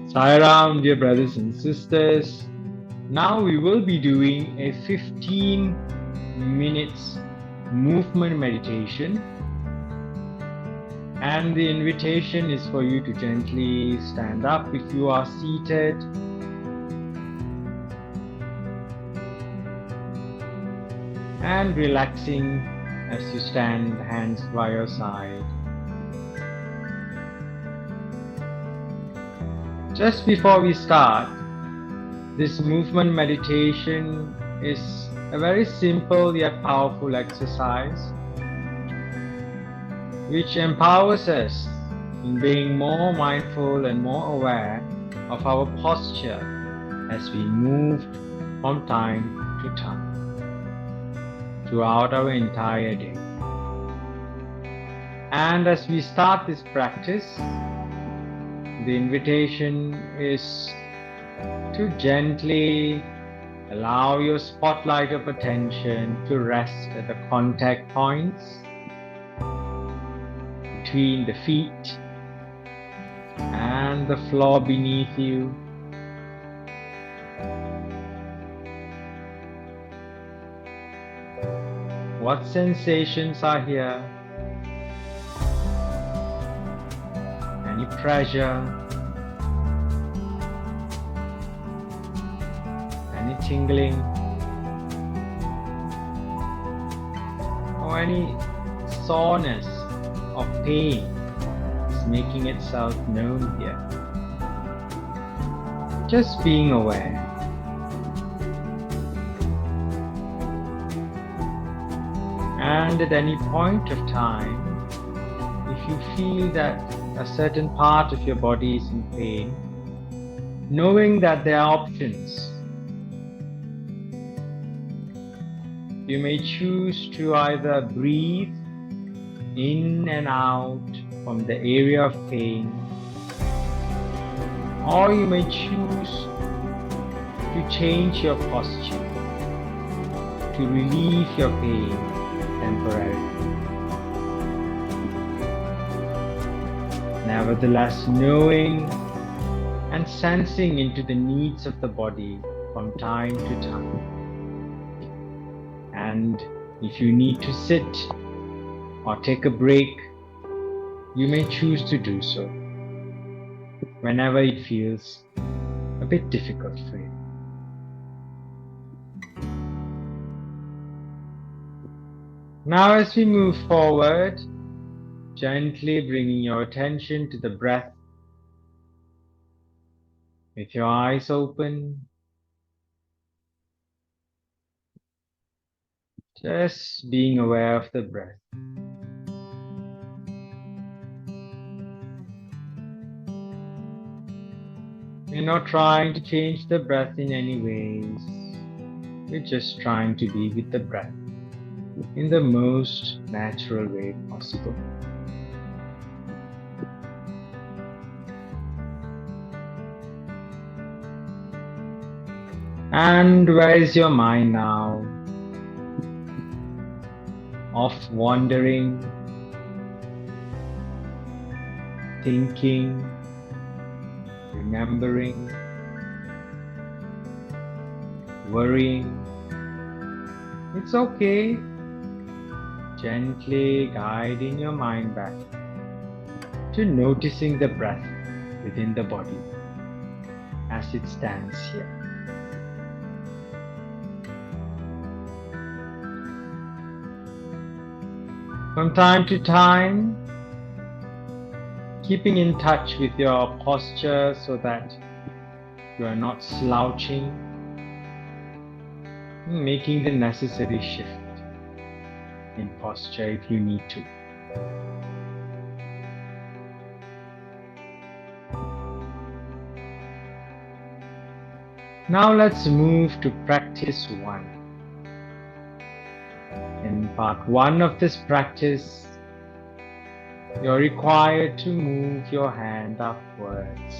Sairam, dear brothers and sisters. Now we will be doing a 15 minutes movement meditation. And the invitation is for you to gently stand up if you are seated. And relaxing as you stand, hands by your side. Just before we start, this movement meditation is a very simple yet powerful exercise which empowers us in being more mindful and more aware of our posture as we move from time to time throughout our entire day. And as we start this practice, the invitation is to gently allow your spotlight of attention to rest at the contact points between the feet and the floor beneath you. What sensations are here? Any pressure? Any tingling? Or any soreness or pain is making itself known here? Just being aware. And at any point of time, if you feel that a certain part of your body is in pain, knowing that there are options, you may choose to either breathe in and out from the area of pain, or you may choose to change your posture to relieve your pain temporarily. Nevertheless, knowing and sensing into the needs of the body from time to time. And if you need to sit or take a break, you may choose to do so whenever it feels a bit difficult for you. Now as we move forward, gently bringing your attention to the breath with your eyes open, just being aware of the breath. We're not trying to change the breath in any ways. We're just trying to be with the breath in the most natural way possible. And where is your mind now? Off wandering, thinking, remembering, worrying. It's okay. Gently guiding your mind back to noticing the breath within the body as it stands here. From time to time, keeping in touch with your posture so that you are not slouching, making the necessary shift in posture if you need to. Now let's move to practice 1. In part 1 of this practice, you're required to move your hand upwards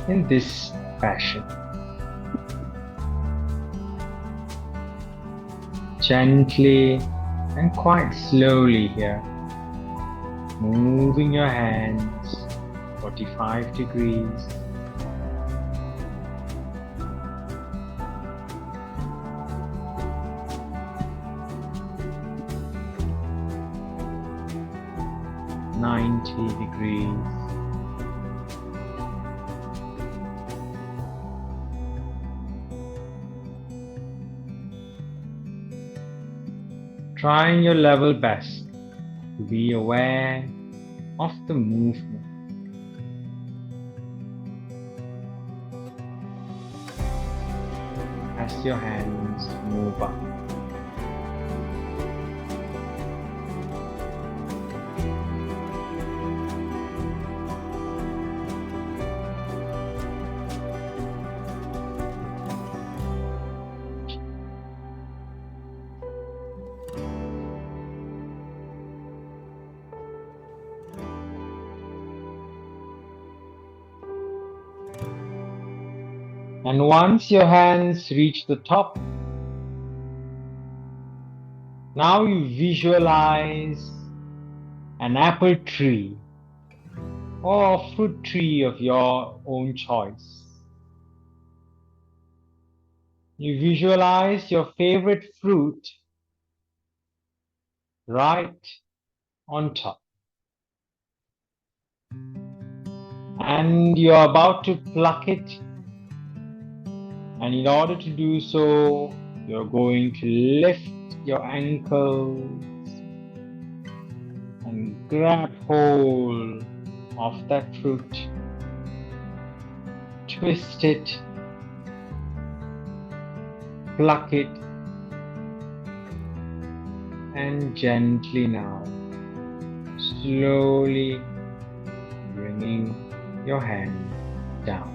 in this fashion. Gently and quite slowly here, moving your hands 45 degrees. -90 degrees. Trying your level best to be aware of the movement as your hands move up. And once your hands reach the top, now you visualize an apple tree or a fruit tree of your own choice. You visualize your favorite fruit right on top. And you're about to pluck it. And in order to do so, you're going to lift your ankles and grab hold of that fruit. Twist it, pluck it, and gently now, slowly bringing your hand down.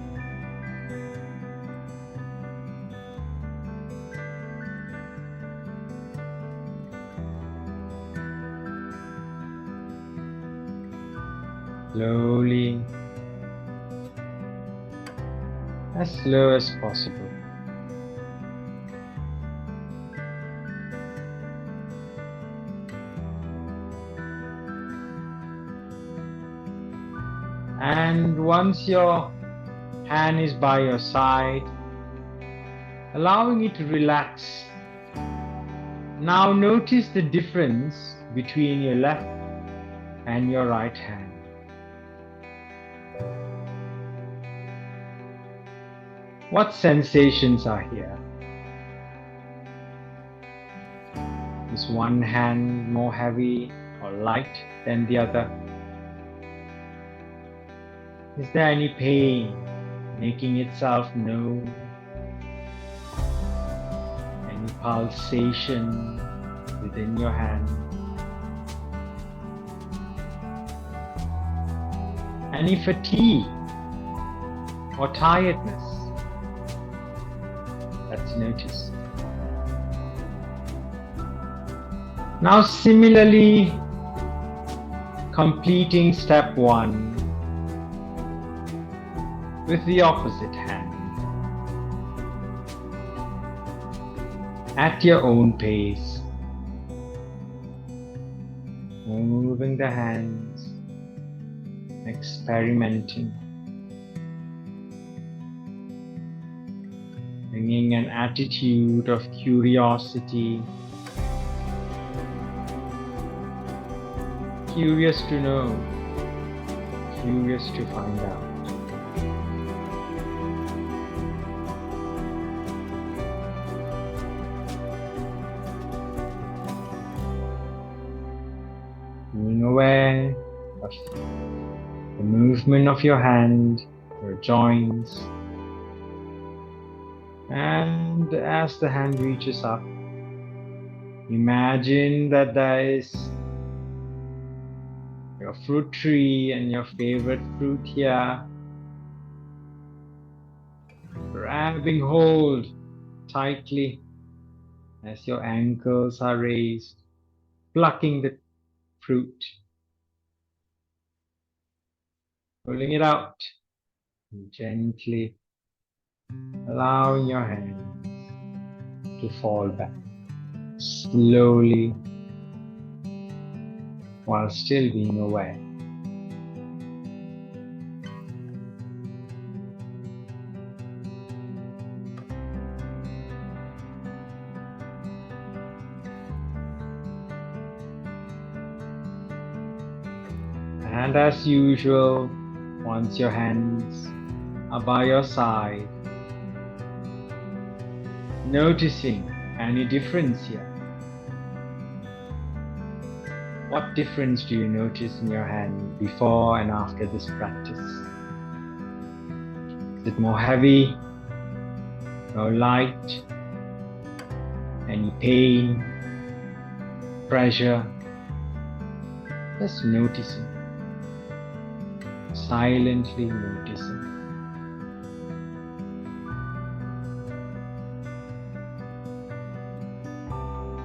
Slowly, as slow as possible. And once your hand is by your side, allowing it to relax. Now notice the difference between your left and your right hand. What sensations are here? Is one hand more heavy or light than the other? Is there any pain making itself known? Any pulsation within your hand? Any fatigue or tiredness that's noticed? Now similarly, completing step 1 with the opposite hand. At your own pace, moving the hands, experimenting, bringing an attitude of curiosity, curious to know, curious to find out. Being aware of the movement of your hand, your joints, and as the hand reaches up, imagine that there is your fruit tree and your favorite fruit here, grabbing hold tightly as your ankles are raised, plucking the fruit, pulling it out, and gently allowing your hands to fall back, slowly, while still being aware. And as usual, once your hands are by your side, noticing any difference here. What difference do you notice in your hand before and after this practice? Is it more heavy, more light, any pain, pressure? Just noticing, silently noticing.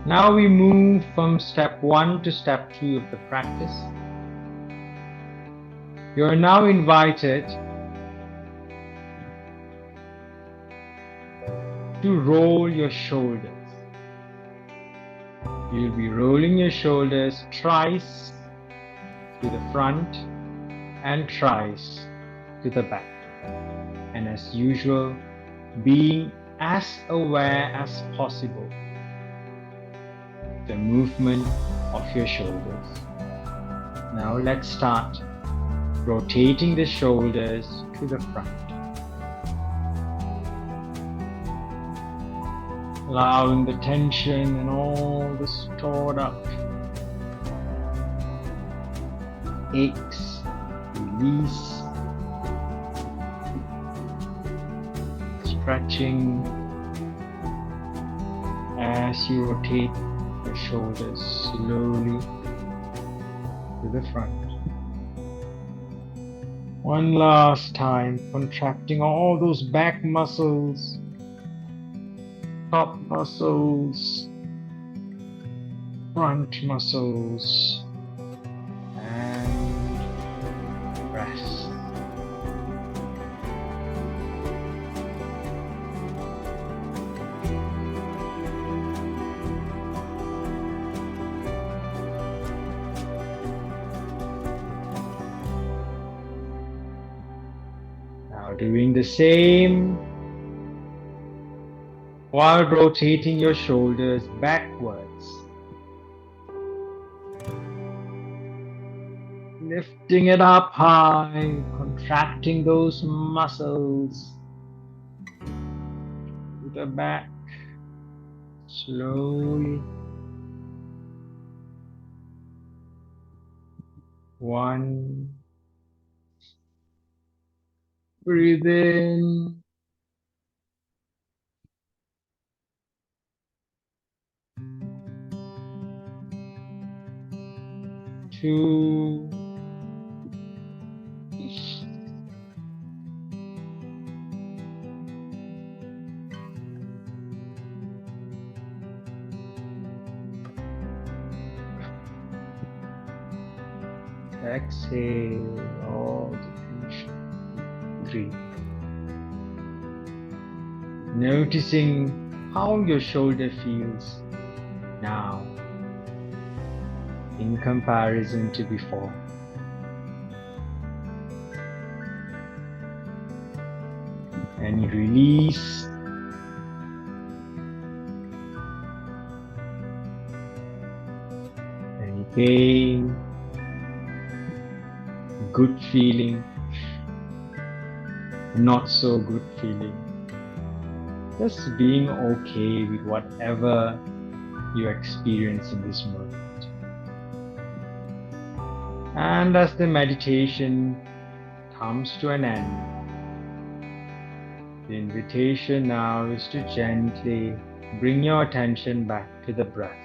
Now we move from step 1 to step 2 of the practice. You are now invited to roll your shoulders. You'll be rolling your shoulders thrice to the front and thrice to the back. And as usual, being as aware as possible the movement of your shoulders. Now let's start rotating the shoulders to the front. Allowing the tension and all the stored up aches, release, stretching as you rotate your shoulders slowly to the front. One last time, contracting all those back muscles, top muscles, front muscles, and rest. Now doing the same while rotating your shoulders backwards. Lifting it up high, contracting those muscles to the back, slowly. 1. Breathe in. 2. Exhale all the tension. 3. Noticing how your shoulder feels now in comparison to before. And release. Any pain, good feeling, not so good feeling. Just being okay with whatever you experience in this moment. And as the meditation comes to an end, the invitation now is to gently bring your attention back to the breath.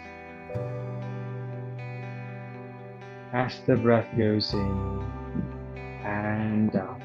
As the breath goes in and out.